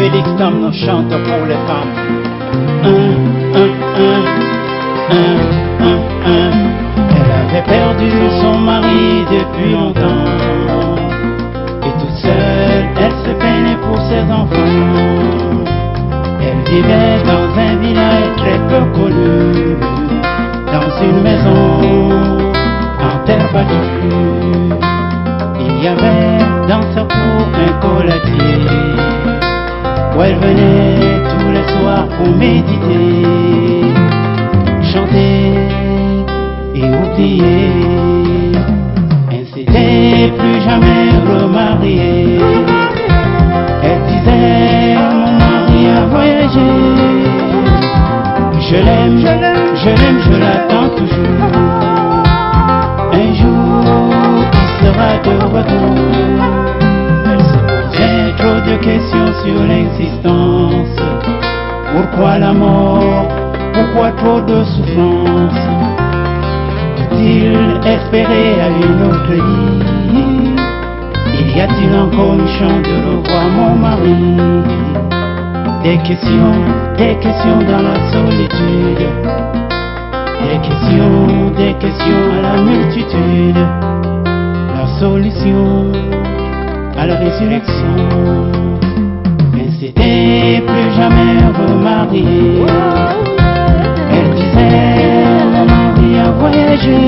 Félix Tam nous chante pour les femmes. Elle avait perdu son mari depuis longtemps, et toute seule, elle se peinait pour ses enfants. Elle vivait dans un village très peu connu, dans une maison en terre battue. Il y avait dans sa cour un colatier où elle venait tous les soirs pour méditer, chanter et oublier. Elle s'était plus jamais remariée. Elle disait, mon mari a voyagé, je l'aime, je l'attends toujours. Un jour il sera de retour. Elle se posait trop de questions sur l'existence. Pourquoi la mort? Pourquoi trop de souffrance? Peut-il espérer à une autre vie? Y a-t-il encore une chance de revoir mon mari? Des questions dans la solitude. Des questions à la multitude. La solution à la résurrection. Elle s'était plus jamais remariée. Elle disait, mon mari a voyagé,